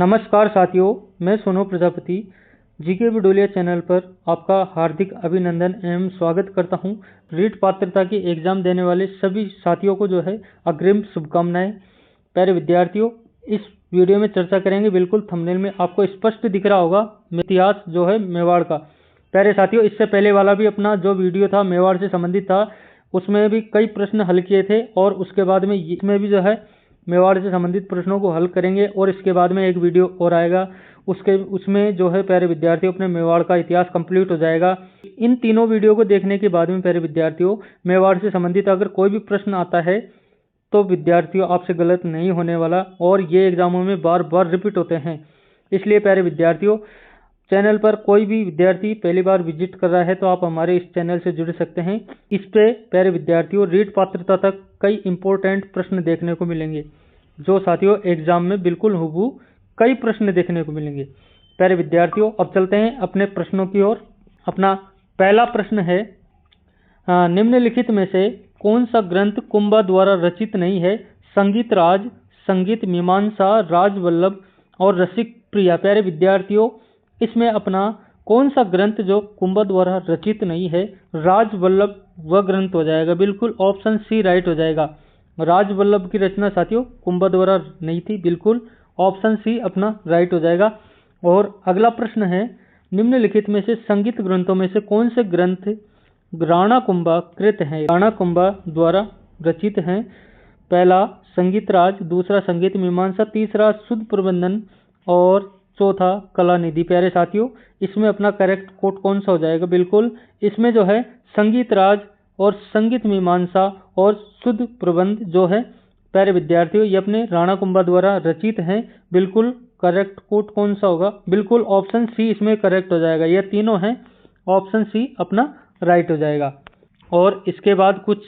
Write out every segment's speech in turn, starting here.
नमस्कार साथियों, मैं सोनू प्रजापति जीके विडोलिया चैनल पर आपका हार्दिक अभिनंदन एवं स्वागत करता हूं। रीट पात्रता की एग्जाम देने वाले सभी साथियों को जो है अग्रिम शुभकामनाएं। प्यारे विद्यार्थियों, इस वीडियो में चर्चा करेंगे, बिल्कुल थंबनेल में आपको स्पष्ट दिख रहा होगा, इतिहास जो है मेवाड़ का। प्यारे साथियों, इससे पहले वाला भी अपना जो वीडियो था मेवाड़ से संबंधित था, उसमें भी कई प्रश्न हल किए थे और उसके बाद में इसमें भी जो है मेवाड़ से संबंधित प्रश्नों को हल करेंगे। और इसके बाद में एक वीडियो और आएगा, उसमें जो है प्यारे विद्यार्थियों अपने मेवाड़ का इतिहास कंप्लीट हो जाएगा। इन तीनों वीडियो को देखने के बाद में प्यारे विद्यार्थियों मेवाड़ से संबंधित अगर कोई भी प्रश्न आता है तो विद्यार्थियों आपसे गलत नहीं होने वाला, और ये एग्जामों में बार बार रिपीट होते हैं। इसलिए प्यारे विद्यार्थियों, चैनल पर कोई भी विद्यार्थी पहली बार विजिट कर रहा है तो आप हमारे इस चैनल से जुड़ सकते हैं। इस पे प्यारे विद्यार्थियों रीट पात्रता तक कई इंपॉर्टेंट प्रश्न देखने को मिलेंगे, जो साथियों एग्जाम में बिल्कुल हुबहू कई प्रश्न देखने को मिलेंगे। प्यारे विद्यार्थियों, अब चलते हैं अपने प्रश्नों की ओर। अपना पहला प्रश्न है, निम्नलिखित में से कौन सा ग्रंथ कुंभा द्वारा रचित नहीं है? संगीत राज, संगीत मीमांसा, राजवल्लभ और रसिक प्रिया। प्यारे विद्यार्थियों, इसमें अपना कौन सा ग्रंथ जो कुंभा द्वारा रचित नहीं है? राजवल्लभ वह ग्रंथ हो जाएगा, बिल्कुल ऑप्शन सी राइट हो जाएगा। राजवल्लभ की रचना साथियों कुंभा द्वारा नहीं थी, बिल्कुल ऑप्शन सी अपना राइट हो जाएगा। और अगला प्रश्न है, निम्नलिखित में से संगीत ग्रंथों में से कौन से ग्रंथ राणा कुंभा कृत हैं, राणा कुंभा द्वारा रचित हैं? पहला संगीत राज, दूसरा संगीत मीमांसा, तीसरा शुद्ध प्रबंधन और चौथा कला निधि। प्यारे साथियों, इसमें अपना करेक्ट कोट कौन सा हो जाएगा? बिल्कुल इसमें जो है संगीत राज और संगीत मीमांसा और शुद्ध प्रबंध जो है प्यारे विद्यार्थियों ये अपने राणा कुंभा द्वारा रचित हैं। बिल्कुल करेक्ट कोट कौन सा होगा? बिल्कुल ऑप्शन सी इसमें करेक्ट हो जाएगा। ये तीनों हैं, ऑप्शन सी अपना राइट हो जाएगा। और इसके बाद कुछ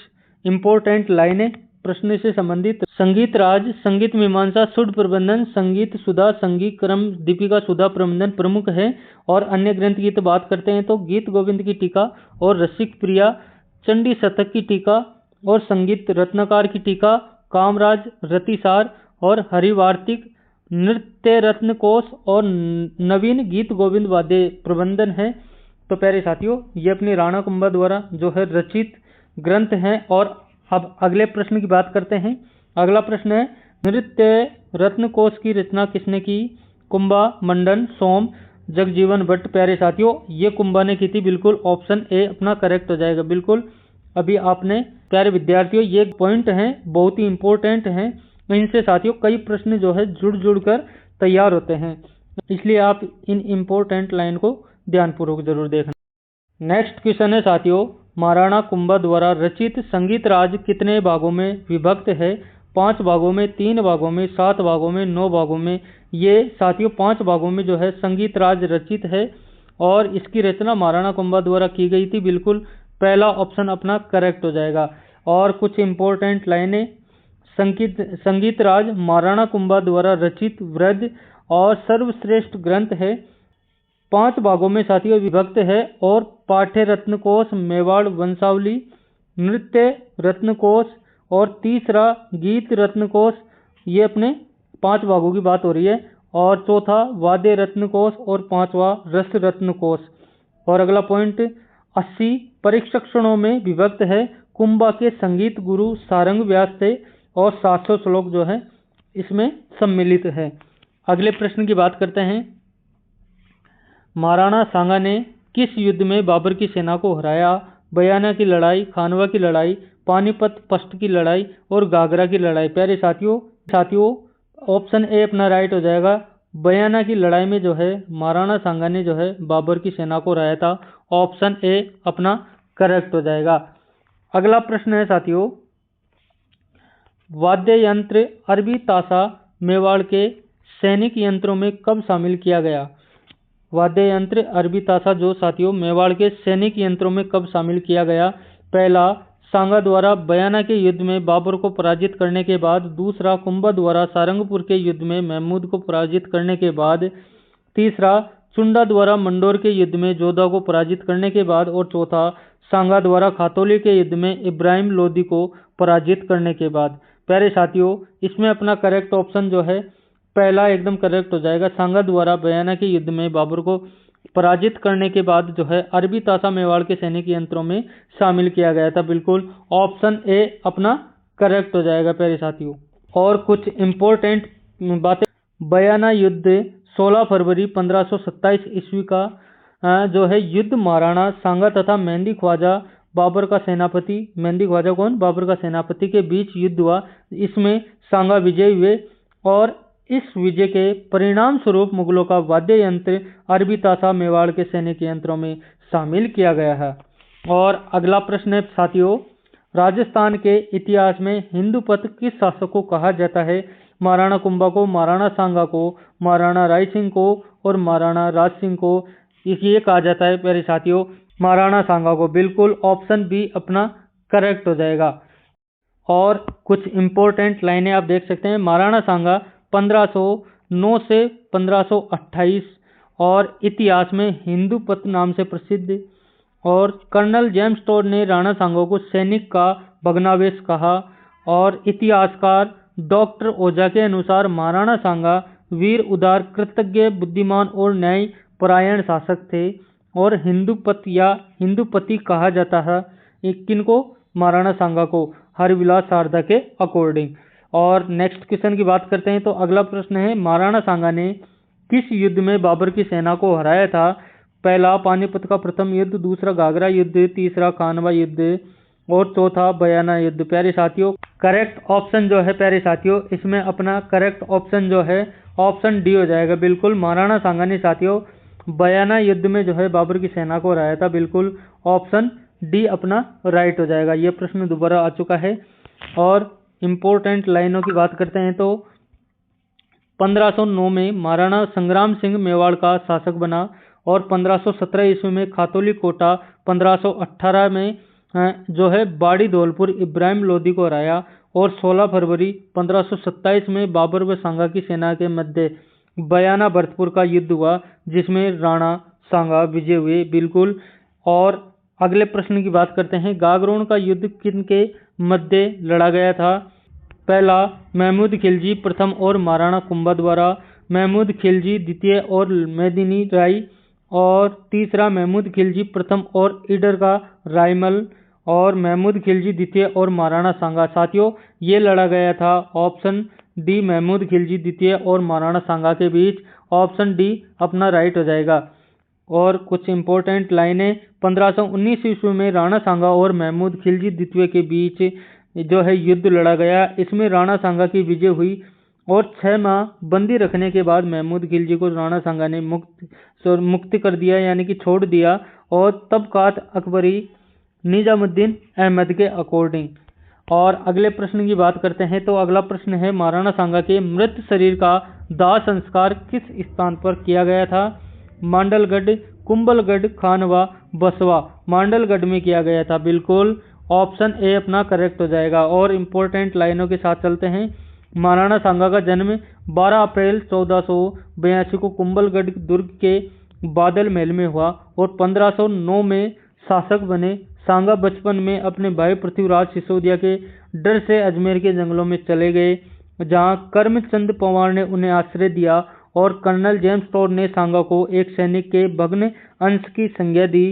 इंपॉर्टेंट लाइनें प्रश्न से संबंधित। संगीत राज, संगीत मीमांसा, सुर प्रबंधन, संगीत सुधा, संगीत क्रम, दीपिका सुधा प्रबंधन प्रमुख है। और अन्य ग्रंथ की तो बात करते हैं तो गीत गोविंद की टीका और रसिक प्रिया, चंडी शतक की टीका और संगीत रत्नकार की टीका, कामराज, रतिसार और हरिवार्तिक, नृत्य रत्न कोश और नवीन गीत गोविंद वाद्य प्रबंधन है। तो प्यारे साथियों, ये अपनी राणा कुंभा द्वारा जो है रचित ग्रंथ हैं। और अब अगले प्रश्न की बात करते हैं। अगला प्रश्न है, नृत्य रत्न कोश की रचना किसने की? कुंभा, मंडन, सोम, जगजीवन भट्ट। प्यारे साथियों, ये कुंभा ने की थी, बिल्कुल ऑप्शन ए अपना करेक्ट हो जाएगा। बिल्कुल अभी आपने प्यारे विद्यार्थियों ये पॉइंट हैं बहुत ही इंपॉर्टेंट हैं, इनसे साथियों कई प्रश्न जो है जुड़ कर तैयार होते हैं, इसलिए आप इन इंपॉर्टेंट लाइन को ध्यानपूर्वक जरूर देखना। नेक्स्ट क्वेश्चन है साथियों, महाराणा कुंभा द्वारा रचित संगीत राज कितने भागों में विभक्त है? 5 भागों में, 3 भागों में, 7 भागों में, 9 भागों में। ये साथियों 5 भागों में जो है संगीत राज रचित है और इसकी रचना महाराणा कुंभा द्वारा की गई थी। बिल्कुल पहला ऑप्शन अपना करेक्ट हो जाएगा। और कुछ इंपॉर्टेंट लाइनें, संगीत राज महाराणा कुंभा द्वारा रचित वृद्ध और सर्वश्रेष्ठ ग्रंथ है, 5 भागों में साथियों विभक्त है। और पाठ्य रत्नकोश, मेवाड़ वंशावली, नृत्य रत्नकोश और तीसरा गीत रत्नकोश, ये अपने 5 भागों की बात हो रही है। और चौथा वाद्य रत्नकोश और 5वां रस रत्नकोश। और अगला पॉइंट, 80 परीक्षणों में विभक्त है। कुंभा के संगीत गुरु सारंग व्यास थे और 700 श्लोक जो है इसमें सम्मिलित है। अगले प्रश्न की बात करते हैं, महाराणा सांगा ने किस युद्ध में बाबर की सेना को हराया? बयाना की लड़ाई, खानवा की लड़ाई, पानीपत पस्ट की लड़ाई और गागरा की लड़ाई। प्यारे साथियों ऑप्शन ए अपना राइट हो जाएगा। बयाना की लड़ाई में जो है महाराणा सांगा ने जो है बाबर की सेना को हराया था, ऑप्शन ए अपना करेक्ट हो जाएगा। अगला प्रश्न है साथियों, वाद्य यंत्र अरबी ताशा मेवाड़ के सैनिक यंत्रों में कब शामिल किया गया? वाद्य यंत्र अरबी ताशा जो साथियों मेवाड़ के सैनिक यंत्रों में कब शामिल किया गया? पहला सांगा द्वारा बयाना के युद्ध में बाबर को पराजित करने के बाद, दूसरा कुंभा द्वारा सारंगपुर के युद्ध में महमूद को पराजित करने के बाद, तीसरा चुंडा द्वारा मंडोर के युद्ध में जोधा को पराजित करने के बाद, और चौथा सांगा द्वारा खातौली के युद्ध में इब्राहिम लोदी को पराजित करने के बाद। प्यारे साथियों, इसमें अपना करेक्ट ऑप्शन जो है पहला एकदम करेक्ट हो जाएगा। सांगा द्वारा बयाना के युद्ध में बाबर को पराजित करने के बाद जो है अरबी ताशा मेवाड़ के सैनिक यंत्रों में शामिल किया गया था। बिल्कुल ऑप्शन ए अपना करेक्ट हो जाएगा प्यारे साथियों। और कुछ इंपॉर्टेंट बातें, बयाना युद्ध 16 फरवरी 1527 ईस्वी का जो है युद्ध महाराणा सांगा तथा मेहंदी ख्वाजा बाबर का सेनापति, मेहंदी ख्वाजा कौन, बाबर का सेनापति के बीच युद्ध हुआ। इसमें सांगा विजय हुए और इस विजय के परिणाम स्वरूप मुगलों का वाद्य यंत्र अरबी ताशा मेवाड़ के सैनिक यंत्रों में शामिल किया गया है। और अगला प्रश्न है साथियों, राजस्थान के इतिहास में हिंदुपत किस शासक को कहा जाता है? महाराणा कुंभा को, महाराणा सांगा को, महाराणा राय सिंह को और महाराणा राज सिंह को ये कहा जाता है प्यारे साथियों महाराणा सांगा को। बिल्कुल ऑप्शन बी अपना करेक्ट हो जाएगा। और कुछ इंपॉर्टेंट लाइनें आप देख सकते हैं। महाराणा सांगा 1509 से 1528 और इतिहास में हिंदुपत नाम से प्रसिद्ध। और कर्नल जेम्स टोड ने राणा सांगा को सैनिक का भग्नावशेष कहा। और इतिहासकार डॉक्टर ओझा के अनुसार महाराणा सांगा वीर, उदार, कृतज्ञ, बुद्धिमान और न्याय परायण शासक थे। और हिंदुपत या हिंदुपति कहा जाता है किनको? महाराणा सांगा को, हरविलास शारदा के अकॉर्डिंग। और नेक्स्ट क्वेश्चन की बात करते हैं तो अगला प्रश्न है, महाराणा सांगा ने किस युद्ध में बाबर की सेना को हराया था? पहला पानीपत का प्रथम युद्ध, दूसरा घाघरा युद्ध, तीसरा खानवा युद्ध और चौथा बयाना युद्ध। प्यारे साथियों करेक्ट ऑप्शन जो है प्यारे साथियों इसमें अपना करेक्ट ऑप्शन जो है ऑप्शन डी हो जाएगा। बिल्कुल महाराणा सांगा ने साथियों बयाना युद्ध में जो है बाबर की सेना को हराया था। बिल्कुल ऑप्शन डी अपना राइट हो जाएगा। यह प्रश्न दोबारा आ चुका है। और इम्पोर्टेंट लाइनों की बात करते हैं तो 1509 में महाराणा संग्राम सिंह मेवाड़ का शासक बना और 1517 ईस्वी में खातौली कोटा, 1518 में जो है बाड़ी धौलपुर इब्राहिम लोदी को हराया और 16 फरवरी 1527 में बाबर व सांगा की सेना के मध्य बयाना भरतपुर का युद्ध हुआ जिसमें राणा सांगा विजय हुए। बिल्कुल। और अगले प्रश्न की बात करते हैं, गागरोन का युद्ध किन के मध्य लड़ा गया था? पहला महमूद खिलजी प्रथम और महाराणा कुंभा द्वारा, महमूद खिलजी द्वितीय और मेदिनी राय, और तीसरा महमूद खिलजी प्रथम और ईडर का रायमल, और महमूद खिलजी द्वितीय और महाराणा सांगा। साथियों ये लड़ा गया था ऑप्शन डी महमूद खिलजी द्वितीय और महाराणा सांगा के बीच। ऑप्शन डी अपना राइट हो जाएगा। और कुछ इंपॉर्टेंट लाइनें, 1519 ईस्वी में राणा सांगा और महमूद खिलजी द्वितीय के बीच जो है युद्ध लड़ा गया। इसमें राणा सांगा की विजय हुई और 6 माह बंदी रखने के बाद महमूद खिलजी को राणा सांगा ने मुक्त कर दिया यानी कि छोड़ दिया और तबकात अकबरी निजामुद्दीन अहमद के अकॉर्डिंग। और अगले प्रश्न की बात करते हैं तो अगला प्रश्न है, महाराणा सांगा के मृत शरीर का दाह संस्कार किस स्थान पर किया गया था? मांडलगढ़, कुंभलगढ़, खानवा, बसवा। मांडलगढ़ में किया गया था। बिल्कुल ऑप्शन ए अपना करेक्ट हो जाएगा। और इम्पोर्टेंट लाइनों के साथ चलते हैं, महाराणा सांगा का जन्म 12 अप्रैल 1482 को कुंभलगढ़ दुर्ग के बादल महल में हुआ और 1509 में शासक बने। सांगा बचपन में अपने भाई पृथ्वीराज सिसोदिया के डर से अजमेर के जंगलों में चले गए जहां करमचंद पवार ने उन्हें आश्रय दिया और कर्नल जेम्स टोड ने सांगा को एक सैनिक के भग्न अंश की संज्ञा दी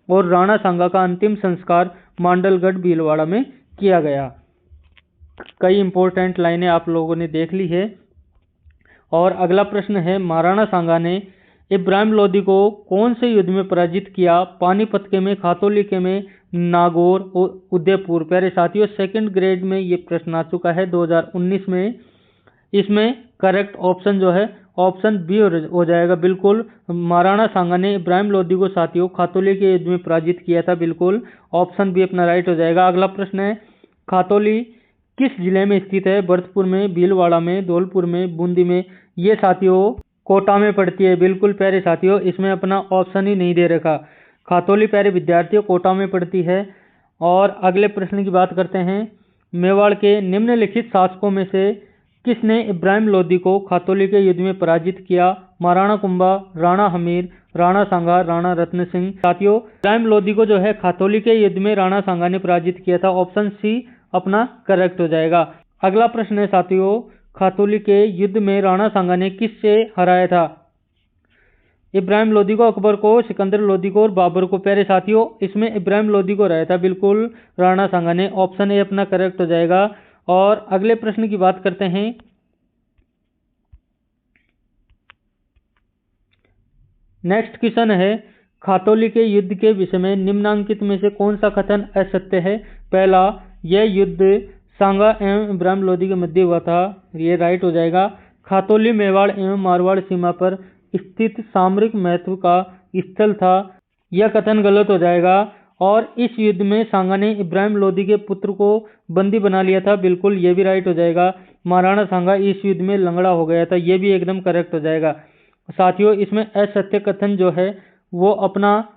और राणा सांगा का अंतिम संस्कार मांडलगढ़ भीलवाड़ा में किया गया। कई इंपॉर्टेंट लाइनें आप लोगों ने देख ली है। और अगला प्रश्न है, महाराणा सांगा ने इब्राहिम लोदी को कौन से युद्ध में पराजित किया? पानीपत के में, खातौली के में, नागौर और उदयपुर। प्यारे साथियों सेकंड ग्रेड में ये प्रश्न आ चुका है 2019 में। इसमें करेक्ट ऑप्शन जो है ऑप्शन बी हो जाएगा। बिल्कुल महाराणा सांगा ने इब्राहिम लोदी को साथियों खातौली के युद्ध में पराजित किया था। बिल्कुल ऑप्शन बी अपना राइट हो जाएगा। अगला प्रश्न है, खातौली किस जिले में स्थित है? भरतपुर में, भीलवाड़ा में, धौलपुर में, बूंदी में। ये साथियों कोटा में पड़ती है। बिल्कुल प्यारे साथियों इसमें अपना ऑप्शन ही नहीं दे रखा। खातौली प्यारे विद्यार्थियों कोटा में पड़ती है। और अगले प्रश्न की बात करते हैं, मेवाड़ के निम्नलिखित शासकों में से किसने इब्राहिम लोदी को खातौली के युद्ध में पराजित किया? महाराणा कुंभा, राणा हमीर, राणा सांगा, राणा रत्न सिंह। साथियों इब्राहिम लोदी को जो है खातौली के युद्ध में राणा सांगा ने पराजित किया था। ऑप्शन सी अपना करेक्ट हो जाएगा। अगला प्रश्न है साथियों, खातौली के युद्ध में राणा सांगा ने किससे हराया था? इब्राहिम लोदी को, अकबर को, सिकंदर लोदी को और बाबर को। प्यारे साथियों, इसमें इब्राहिम लोदी को हराया था बिल्कुल राणा सांगा ने। ऑप्शन ए अपना करेक्ट हो जाएगा। और अगले प्रश्न की बात करते हैं। नेक्स्ट क्वेश्चन है, खातौली के युद्ध के विषय में निम्नांकित में से कौन सा कथन असत्य है? पहला, यह युद्ध सांगा एवं इब्राहिम लोदी के मध्य हुआ था, ये राइट हो जाएगा। खातौली मेवाड़ एवं मारवाड़ सीमा पर स्थित सामरिक महत्व का स्थल था, यह कथन गलत हो जाएगा। और इस युद्ध में सांगा ने इब्राहिम लोदी के पुत्र को बंदी बना लिया था, बिल्कुल ये भी राइट हो जाएगा। महाराणा सांगा इस युद्ध में लंगड़ा हो गया था, ये भी एकदम करेक्ट हो जाएगा। साथियों, इसमें असत्य कथन जो है वो अपना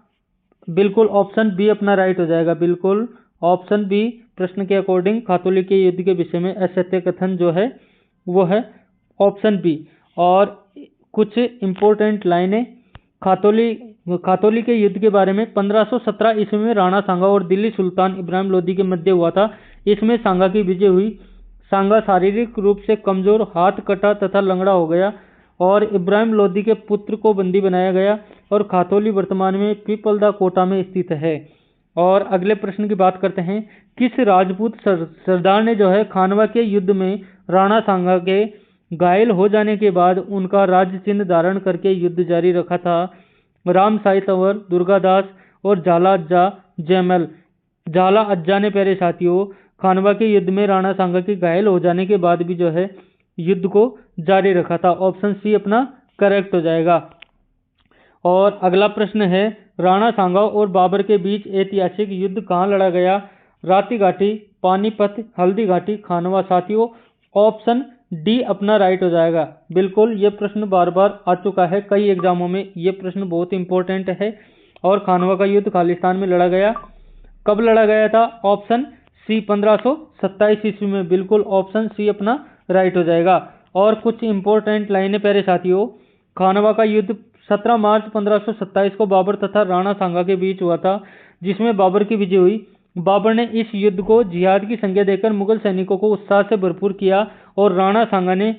बिल्कुल ऑप्शन बी अपना राइट हो जाएगा, बिल्कुल ऑप्शन बी। प्रश्न के अकॉर्डिंग खातौली के युद्ध के विषय में असत्य कथन जो है वो है ऑप्शन बी। और कुछ इंपॉर्टेंट लाइनें खातौली के युद्ध के बारे में। 1517 ईस्वी में राणा सांगा और दिल्ली सुल्तान इब्राहिम लोदी के मध्य हुआ था। इसमें सांगा की विजय हुई। सांगा शारीरिक रूप से कमजोर, हाथ कटा तथा लंगड़ा हो गया और इब्राहिम लोदी के पुत्र को बंदी बनाया गया। और खातौली वर्तमान में पीपलदा कोटा में स्थित है। और अगले प्रश्न की बात करते हैं। किस राजपूत सरदार ने जो है खानवा के युद्ध में राणा सांगा के घायल हो जाने के बाद उनका राज्य चिन्ह धारण करके युद्ध जारी रखा था? राम साई तंवर, दुर्गादास और झाला अज्जा जयमल। झाला अज्जा ने प्यारे साथियों खानवा के युद्ध में राणा सांगा के घायल हो जाने के बाद भी जो है युद्ध को जारी रखा था। ऑप्शन सी अपना करेक्ट हो जाएगा। और अगला प्रश्न है, राणा सांगा और बाबर के बीच ऐतिहासिक युद्ध कहाँ लड़ा गया? राती घाटी, पानीपत, हल्दी घाटी, खानवा। साथियों, ऑप्शन डी अपना राइट हो जाएगा, बिल्कुल। ये प्रश्न बार बार आ चुका है कई एग्जामों में, ये प्रश्न बहुत इंपॉर्टेंट है। और खानवा का युद्ध खालिस्तान में लड़ा गया। कब लड़ा गया था? ऑप्शन सी 1527 ईस्वी में, बिल्कुल ऑप्शन सी अपना राइट हो जाएगा। और कुछ इंपॉर्टेंट लाइनें प्यारे साथियों। खानवा का युद्ध 17 मार्च 1527 को बाबर तथा राणा सांगा के बीच हुआ था, जिसमें बाबर की विजय हुई। बाबर ने इस युद्ध को जिहाद की संज्ञा देकर मुगल सैनिकों को उत्साह से भरपूर किया और राणा सांगा ने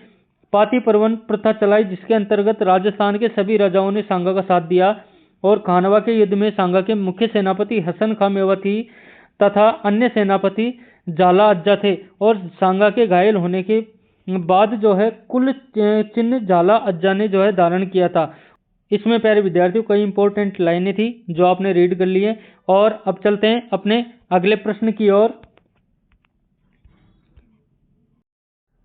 पाती परवन प्रथा चलाई, जिसके अंतर्गत राजस्थान के सभी राजाओं ने सांगा का साथ दिया। और खानवा के युद्ध में सांगा के मुख्य सेनापति हसन खां मेवाती तथा अन्य सेनापति झाला अज्जा थे। और सांगा के घायल होने के बाद जो है कुल चिन्ह झाला अज्जा ने जो है धारण किया था। इसमें प्यारे विद्यार्थियों कई इंपॉर्टेंट लाइनें थी जो आपने रीड कर ली है। और अब चलते हैं अपने अगले प्रश्न की ओर।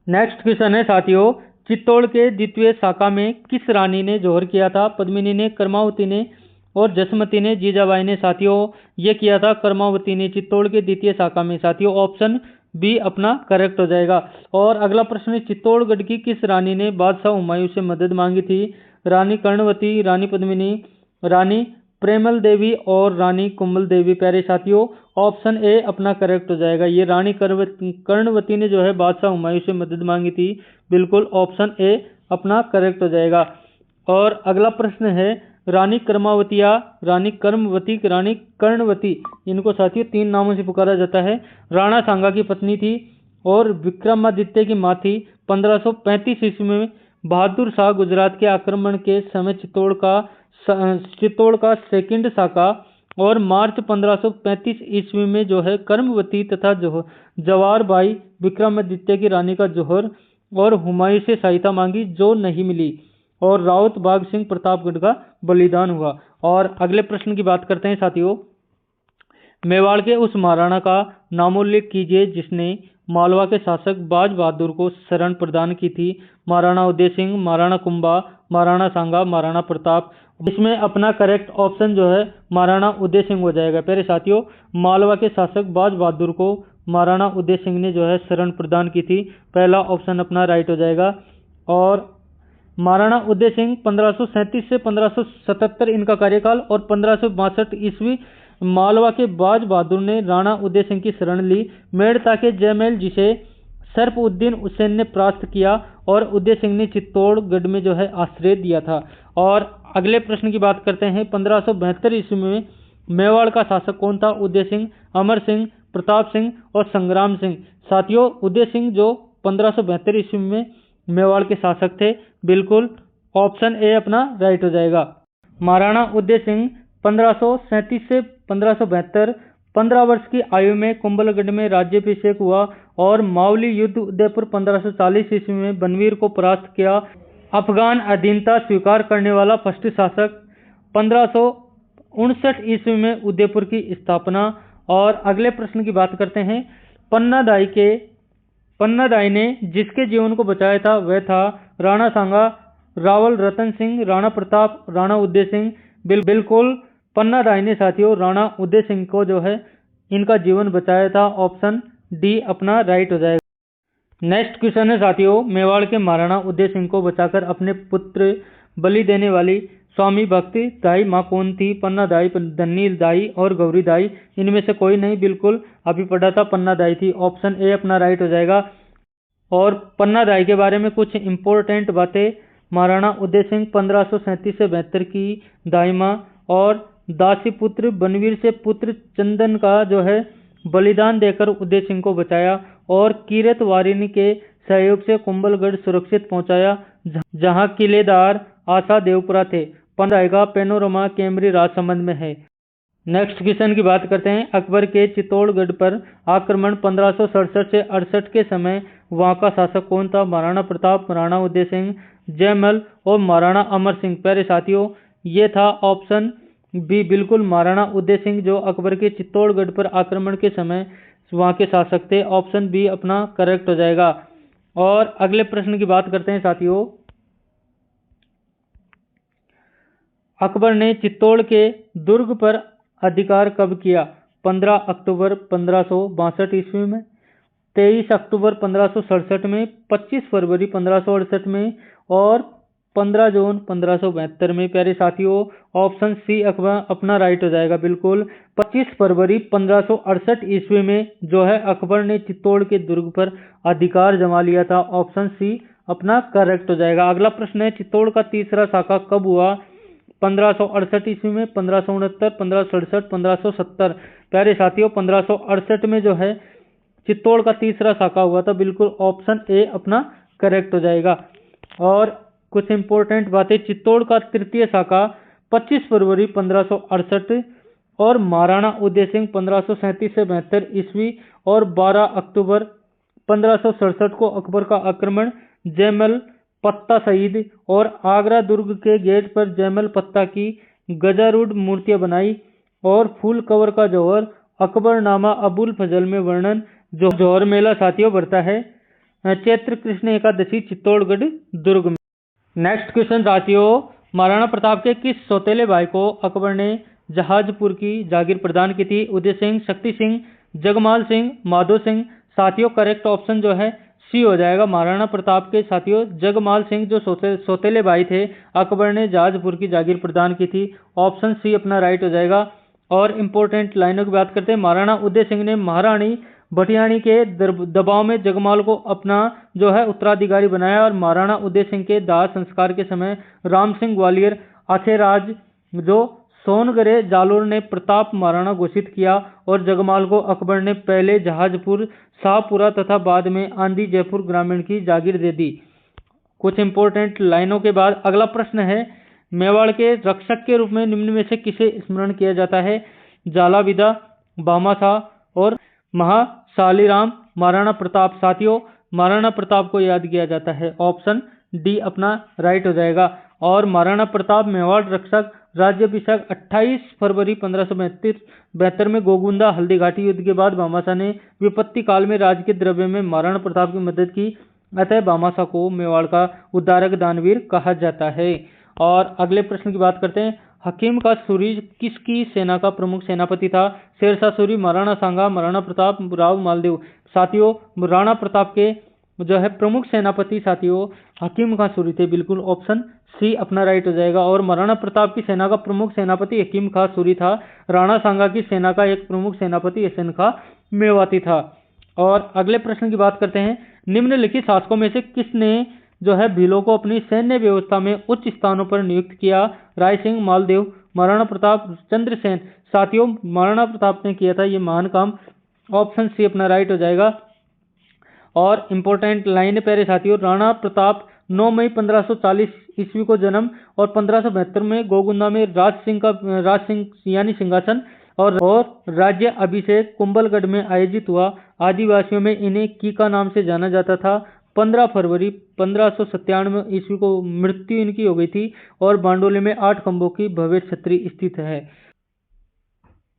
नेक्स्ट क्वेश्चन है साथियों, चित्तौड़ के द्वितीय शाखा में किस रानी ने जौहर किया था? पद्मिनी ने, कर्मावती ने और जसमती ने, जीजाबाई ने। साथियों, ये किया था कर्मावती ने चित्तौड़ के द्वितीय शाखा में। साथियों, ऑप्शन बी अपना करेक्ट हो जाएगा। और अगला प्रश्न है, चित्तौड़गढ़ की किस रानी ने बादशाह हुमायूं से मदद मांगी थी? रानी कर्णवती, रानी पद्मिनी, रानी प्रेमल देवी और रानी कुंभल देवी। प्यारे साथियों, ऑप्शन ए अपना करेक्ट हो जाएगा। ये रानी कर्णवती ने जो है बादशाह हुमायूं से मदद मांगी थी, बिल्कुल ऑप्शन ए अपना करेक्ट हो जाएगा। और अगला प्रश्न है, रानी कर्मावतिया, रानी कर्मवती, रानी कर्णवती, इनको साथियों 3 नामों से पुकारा जाता है। राणा सांगा की पत्नी थी और विक्रमादित्य की मां थी। 1535 ईस्वी में बहादुर शाह गुजरात के आक्रमण के समय चित्तौड़ का सेकंड शाखा और मार्च 1535 ईस्वी में जो है कर्मवती तथा जवार बाई विक्रमादित्य की रानी का जौहर और हुमायूं से सहायता मांगी, जो नहीं मिली और राउत बाघ सिंह प्रतापगढ़ का बलिदान हुआ। और अगले प्रश्न की बात करते हैं साथियों, मेवाड़ के उस महाराणा का नामोल्लेख कीजिए जिसने मालवा के शासक बाज बहादुर को शरण प्रदान की थी। महाराणा उदय सिंह, महाराणा कुंभा, महाराणा सांगा, महाराणा प्रताप। इसमें अपना करेक्ट ऑप्शन जो है महाराणा उदय सिंह हो जाएगा। प्यारे साथियों, मालवा के शासक बाज बहादुर को महाराणा उदय सिंह ने जो है शरण प्रदान की थी, पहला ऑप्शन अपना राइट हो जाएगा। और महाराणा उदय सिंह 1537 से 1577 इनका कार्यकाल और 1562 ईस्वी मालवा के बाज बहादुर ने राणा उदय सिंह की शरण ली। मेड़ता के जयमल जिसे सरफउद्दीन हुसैन ने परास्त किया और उदय सिंह ने चित्तौड़गढ़ में जो है आश्रय दिया था। और अगले प्रश्न की बात करते हैं, 1572 ईस्वी में मेवाड़ का शासक कौन था? उदय सिंह, अमर सिंह, प्रताप सिंह और संग्राम सिंह। साथियों, उदय सिंह जो 1572 ईस्वी में मेवाड़ के शासक थे। बिल्कुल ऑप्शन ए अपना राइट हो जाएगा। महाराणा उदय सिंह 1537 से 1572 15 वर्ष की आयु में कुंभलगढ़ में राज्याभिषेक हुआ और मावली युद्ध उदयपुर 1540 ईस्वी में बनवीर को परास्त किया। अफगान अधीनता स्वीकार करने वाला फर्स्ट शासक। 1559 ईस्वी में उदयपुर की स्थापना। और अगले प्रश्न की बात करते हैं। पन्नादाई ने जिसके जीवन को बचाया था वह था राणा सांगा, रावल रतन सिंह, राणा प्रताप, राणा उदय सिंह। बिल्कुल पन्नादाई ने साथियों राणा उदय सिंह को जो है इनका जीवन बचाया था। ऑप्शन डी अपना राइट हो जाएगा। नेक्स्ट क्वेश्चन है साथियों, मेवाड़ के महाराणा उदय सिंह को बचाकर अपने पुत्र बलि देने वाली स्वामी भक्ति दाई माँ कौन थी? पन्नादाई, धन्नी दाई और गौरी दाई। इनमें से कोई नहीं, बिल्कुल अभी पढ़ा था पन्नादाई थी। ऑप्शन ए अपना राइट हो जाएगा। और पन्नादाई के बारे में कुछ इंपॉर्टेंट बातें। महाराणा उदय सिंह 1537 से 72 की दाई माँ और दासी पुत्र बनवीर से पुत्र चंदन का जो है बलिदान देकर उदय सिंह को बचाया और कीरत वारिनी के सहयोग से कुंभलगढ़ सुरक्षित पहुंचाया, जहां किलेदार आशा देवपुरा थे। पन्नादाई का पैनोरमा कैमरी राजसमंद में है। नेक्स्ट क्वेश्चन की बात करते हैं। अकबर के चित्तौड़गढ़ पर आक्रमण 1567 से 68 के समय वहां का शासक कौन था? महाराणा प्रताप, महाराणा उदय सिंह, जयमल और महाराणा अमर सिंह। प्यारे साथियों ये था ऑप्शन बी, बिल्कुल महाराणा उदय सिंह जो अकबर के चित्तौड़गढ़ पर आक्रमण के समय वहां के शासक थे। ऑप्शन बी अपना करेक्ट हो जाएगा। और अगले प्रश्न की बात करते हैं साथियों। अकबर ने चित्तौड़ के दुर्ग पर अधिकार कब किया? 15 अक्टूबर 1562 ईस्वी में, 23 अक्टूबर 1567 में, 25 फरवरी 1568 में और 15 जून 1572 में। प्यारे साथियों ऑप्शन सी अपना राइट हो जाएगा। बिल्कुल 25 फरवरी 1568 ईस्वी में जो है अकबर ने चित्तौड़ के दुर्ग पर अधिकार जमा लिया था। ऑप्शन सी अपना करेक्ट हो जाएगा। अगला प्रश्न है, चित्तौड़ का तीसरा शाखा कब हुआ? 1568 ईस्वी में, 1569, 1567, 1570। प्यारे साथियों 1568 में जो है चित्तौड़ का तीसरा शाखा हुआ था। बिल्कुल ऑप्शन ए अपना करेक्ट हो जाएगा। और कुछ इंपॉर्टेंट बातें, चित्तौड़ का तृतीय शाखा 25 फरवरी 1568 और महाराणा उदय सिंह 1537 से 72 ईस्वी और 12 अक्टूबर 1567 को अकबर का आक्रमण, जयमल पत्ता शहीद और आगरा दुर्ग के गेट पर जयमल पत्ता की गजारूढ़ मूर्तियां बनाई और फूल कवर का जौहर, अकबरनामा अबुल फजल में वर्णन। जो जौहर मेला साथियों बढ़ता है चैत्र कृष्ण एकादशी चित्तौड़गढ़ दुर्ग में। नेक्स्ट क्वेश्चन साथियों, महाराणा प्रताप के किस सौतेले भाई को अकबर ने जहाजपुर की जागीर प्रदान की थी? उदय सिंह, शक्ति सिंह, जगमाल सिंह, माधो सिंह। साथियों करेक्ट ऑप्शन जो है सी हो जाएगा। महाराणा प्रताप के साथियों जगमाल सिंह जो सौतेले भाई थे अकबर ने जहाजपुर की जागीर प्रदान की थी। ऑप्शन सी अपना राइट हो जाएगा। और इंपॉर्टेंट लाइनों की बात करते हैं। महाराणा उदय सिंह ने महारानी भटियाणी के दबाव में जगमाल को अपना जो है उत्तराधिकारी बनाया और महाराणा उदय सिंह के दाह संस्कार के समय राम सिंह ग्वालियर आथेराज जो सोनगरे जालोर ने प्रताप महाराणा घोषित किया और जगमाल को अकबर ने पहले जहाजपुर, शाहपुरा तथा बाद में आंधी जयपुर ग्रामीण की जागीर दे दी। कुछ इंपॉर्टेंट लाइनों के बाद अगला प्रश्न है, मेवाड़ के रक्षक के रूप में निम्न में से किसे स्मरण किया जाता है? जालाविदा, भामाशाह और महाशालीराम। महाराणा प्रताप साथियों महाराणा प्रताप को याद किया जाता है। ऑप्शन डी अपना राइट हो जाएगा। और महाराणा प्रताप मेवाड़ रक्षक राज्याभिषेक 28 फरवरी 1572 में गोगुंदा हल्दी घाटी युद्ध के बाद भामाशाह ने विपत्ति काल में राज के द्रव्य में महाराणा प्रताप की मदद की, अतः भामाशाह को मेवाड़ का उद्धारक दानवीर कहा जाता है। और अगले प्रश्न की बात करते हैं, हकीम का सूरी किसकी सेना का प्रमुख सेनापति था? शेरशाह सूरी, महाराणा सांगा, महाराणा प्रताप, राव मालदेव। साथियों राणा प्रताप के जो है प्रमुख सेनापति साथियों हकीम खां सूरी थे। बिल्कुल ऑप्शन सी अपना राइट हो जाएगा। और महाराणा प्रताप की सेना का प्रमुख सेनापति हकीम खां सूरी था। राणा सांगा की सेना का एक प्रमुख सेनापति हसन खां मेवाती था। और अगले प्रश्न की बात करते हैं, निम्नलिखित शासकों में से किसने जो है भीलों को अपनी सैन्य व्यवस्था में उच्च स्थानों पर नियुक्त किया? राय सिंह, मालदेव, महाराणा प्रताप, चंद्रसेन। साथियों महाराणा प्रताप ने किया था ये महान काम। ऑप्शन सी अपना राइट हो जाएगा। और इम्पोर्टेंट लाइन प्यारे साथियों, राणा प्रताप 9 मई 1540 ईस्वी को जन्म और 1572 में गोगुंदा में राज सिंह यानी सिंहासन और राज्य अभिषेक कुंभलगढ़ में आयोजित हुआ। आदिवासियों में इन्हें कीका नाम से जाना जाता था। 15 फरवरी 1597 ईस्वी को मृत्यु इनकी हो गई थी और बारडोली में 8 खंभों की भव्य छतरी स्थित है।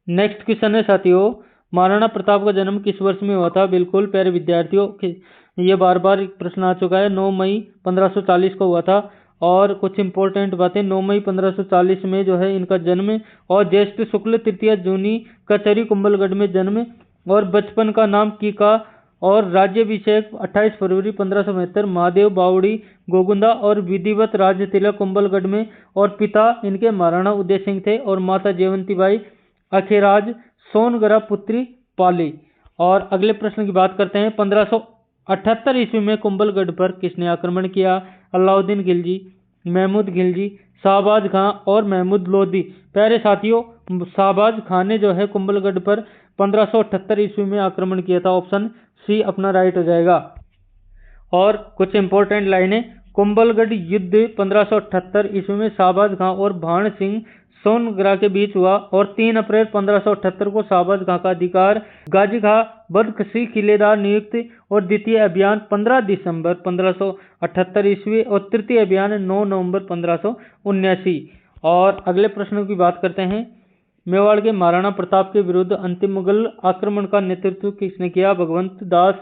नेक्स्ट क्वेश्चन है साथियों, महाराणा प्रताप का जन्म किस वर्ष में हुआ था? बिल्कुल प्यारे विद्यार्थियों, ये बार बार प्रश्न आ चुका है। 9 मई 1540 को हुआ था। और कुछ इंपॉर्टेंट बातें, 9 मई 1540 में जो है इनका जन्म और ज्येष्ठ शुक्ल तृतीया जूनी कचहरी कुंभलगढ़ में जन्म और बचपन का नाम कीका और राज्याभिषेक 28 फरवरी 1572 महादेव बावड़ी गोगुंदा और विधिवत राज तिलक कुंभलगढ़ में। और पिता इनके महाराणा उदय सिंह थे और माता जयवंती बाई अखेराज सोनगरा पुत्री पाली। और अगले प्रश्न की बात करते हैं, 1578 ईस्वी में कुंभलगढ़ पर किसने आक्रमण किया? अलाउद्दीन खिलजी, महमूद खिलजी, शाहबाज खां और महमूद लोधी। प्यारे साथियों, शाहबाज खां ने जो है कुंभलगढ़ पर 1578 ईस्वी में आक्रमण किया था। ऑप्शन सी अपना राइट हो जाएगा। और कुछ इंपॉर्टेंट लाइनें, कुंभलगढ़ युद्ध 1578 ईस्वी में शाहबाज खां और भान सिंह सोनगरा के बीच हुआ और 3 अप्रैल 1578 को शाहबाज खां का अधिकार गाजी खां बदखशी किलेदार नियुक्त और द्वितीय अभियान 15 दिसंबर 1578 ईस्वी और तृतीय अभियान 9 नवंबर 1579। और अगले प्रश्न की बात करते हैं, मेवाड़ के महाराणा प्रताप के विरुद्ध अंतिम मुगल आक्रमण का नेतृत्व किसने किया? भगवंत दास,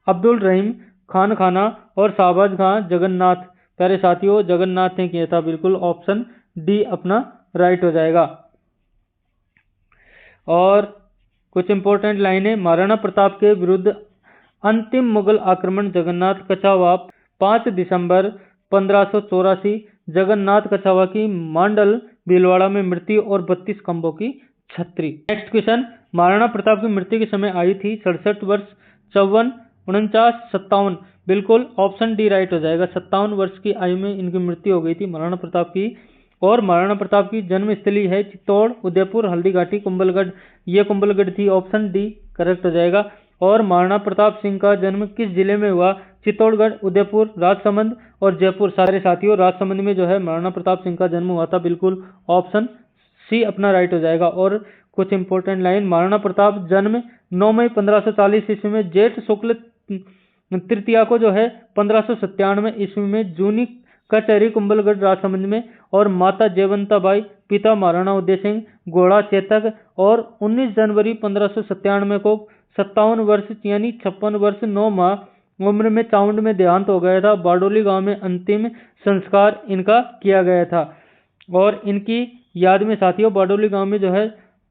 अब्दुल रहीम खान खाना और शाहबाज खां जगन्नाथ। प्यारे साथियों, जगन्नाथ ने किया था। बिल्कुल ऑप्शन डी अपना राइट हो जाएगा। और कुछ इंपॉर्टेंट लाइनें, महाराणा प्रताप के विरुद्ध अंतिम मुगल आक्रमण जगन्नाथ कछावा 5 दिसंबर 1584, जगन्नाथ कछावा की मांडल भीलवाड़ा में मृत्यु और 32 खंभों की छतरी। नेक्स्ट क्वेश्चन, महाराणा प्रताप की मृत्यु के समय आयु थी 67 वर्ष, 54, 49, 57। बिल्कुल ऑप्शन डी राइट हो जाएगा। 57 वर्ष की आयु में इनकी मृत्यु हो गई थी महाराणा प्रताप की। और महाराणा प्रताप की जन्मस्थली है चित्तौड़, उदयपुर, हल्दीघाटी, कुंभलगढ़। ये कुंभलगढ़ थी। ऑप्शन डी करेक्ट हो जाएगा। और महाराणा प्रताप सिंह का जन्म किस जिले में हुआ? चित्तौड़गढ़, उदयपुर, राजसमंद और जयपुर। सारे साथियों, राजसमंद में जो है महाराणा प्रताप सिंह का जन्म हुआ था। बिल्कुल ऑप्शन सी अपना राइट हो जाएगा। और कुछ इंपॉर्टेंट लाइन, महाराणा प्रताप जन्म 9 मई 1540 ईस्वी में जेठ शुक्ल तृतीया को जो है 1597 ईस्वी में जूनी कचहरी कुंभलगढ़ राजसमंद में। और माता जयवंता बाई, पिता महाराणा उदय सिंह, घोड़ा चेतक। और 19 जनवरी 1597 को 57 वर्ष यानी 56 वर्ष 9 माह उम्र में चावंड में देहांत हो गया था। बारडोली गांव में अंतिम संस्कार इनका किया गया था। और इनकी याद में साथियों बारडोली गांव में जो है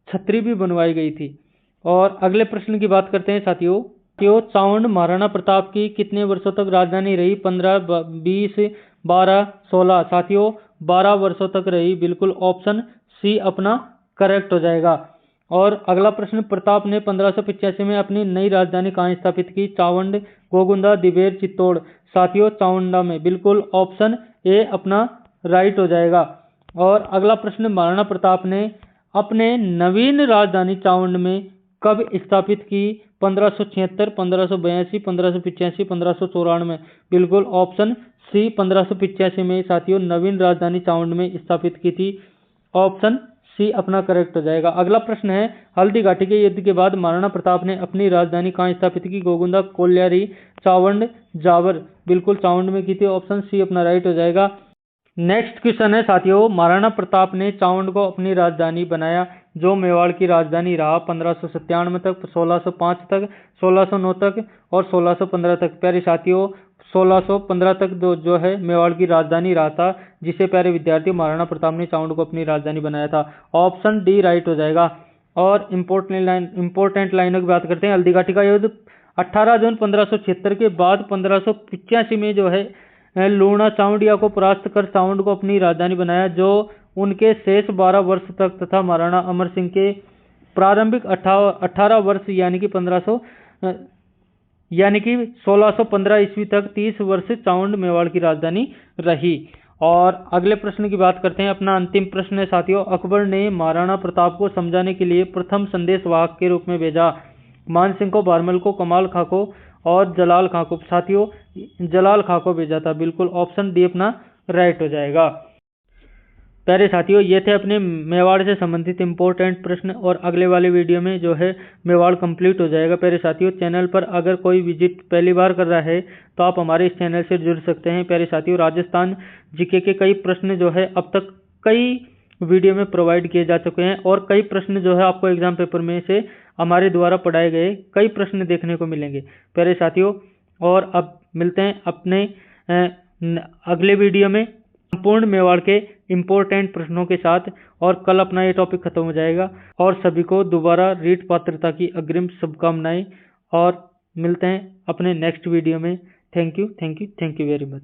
छतरी भी बनवाई गई थी। और अगले प्रश्न की बात करते हैं साथियों, चावंड महाराणा प्रताप की कितने वर्षों तक राजधानी रही? 15, 20, 12, 16। साथियों 12 वर्षों तक रही। बिल्कुल ऑप्शन सी अपना करेक्ट हो जाएगा। और अगला प्रश्न, प्रताप ने 1585 में अपनी नई राजधानी कहाँ स्थापित की? चावंड, गोगुंदा, दिवेर, चित्तौड़। साथियों चावंडा में। बिल्कुल ऑप्शन ए अपना राइट हो जाएगा। और अगला प्रश्न, महाराणा प्रताप ने अपने नवीन राजधानी चावंड में कब स्थापित की? 1576, 1582, 1585, 1594। बिल्कुल ऑप्शन सी 1585 में साथियों नवीन राजधानी चावंड में स्थापित की थी। ऑप्शन सी अपना करेक्ट हो जाएगा। अगला प्रश्न है, हल्दीघाटी के युद्ध के बाद महाराणा प्रताप ने अपनी राजधानी कहाँ स्थापित की? गोगुंदा, कोल्यारी, चावंड, जावर। बिल्कुल चावंड में की थी। ऑप्शन सी अपना राइट हो जाएगा। नेक्स्ट क्वेश्चन है साथियों, महाराणा प्रताप ने चावंड को अपनी राजधानी बनाया जो मेवाड़ की राजधानी रहा 1597 तक, 1605 तक, 1609 तक और 1615 तक। प्यारे साथियों 1615 तक जो है मेवाड़ की राजधानी रहा था, जिसे प्यारे विद्यार्थियों महाराणा प्रताप ने चावंड को अपनी राजधानी बनाया था। ऑप्शन डी राइट हो जाएगा। और इंपॉर्टेंट लाइनों की बात करते हैं, हल्दीघाटी का युद्ध 18 जून 1576 के बाद 1585 में जो है लूणा चावंडिया को परास्त कर चावंड को अपनी राजधानी बनाया, जो उनके शेष 12 वर्ष तक तथा महाराणा अमर सिंह के प्रारंभिक 18 वर्ष यानी कि 1615 ईस्वी तक 30 वर्ष चावंड मेवाड़ की राजधानी रही। और अगले प्रश्न की बात करते हैं, अपना अंतिम प्रश्न है साथियों, अकबर ने महाराणा प्रताप को समझाने के लिए प्रथम संदेश वाहक के रूप में भेजा मान सिंह को, बारमल को, कमाल खां को और जलाल खां को, साथियों जलाल खां को भेजा था। बिल्कुल ऑप्शन डी अपना राइट हो जाएगा। प्यारे साथियों, ये थे अपने मेवाड़ से संबंधित इंपॉर्टेंट प्रश्न, और अगले वाले वीडियो में जो है मेवाड़ कंप्लीट हो जाएगा। प्यारे साथियों, चैनल पर अगर कोई विजिट पहली बार कर रहा है तो आप हमारे इस चैनल से जुड़ सकते हैं। प्यारे साथियों, राजस्थान जीके के कई प्रश्न जो है अब तक कई वीडियो में प्रोवाइड किए जा चुके हैं, और कई प्रश्न जो है आपको एग्जाम पेपर में से हमारे द्वारा पढ़ाए गए कई प्रश्न देखने को मिलेंगे। प्यारे साथियों, और अब मिलते हैं अपने अगले वीडियो में संपूर्ण मेवाड़ के इंपॉर्टेंट प्रश्नों के साथ, और कल अपना ये टॉपिक खत्म हो जाएगा। और सभी को दोबारा रीट पात्रता की अग्रिम शुभकामनाएं, और मिलते हैं अपने नेक्स्ट वीडियो में। Thank you very much.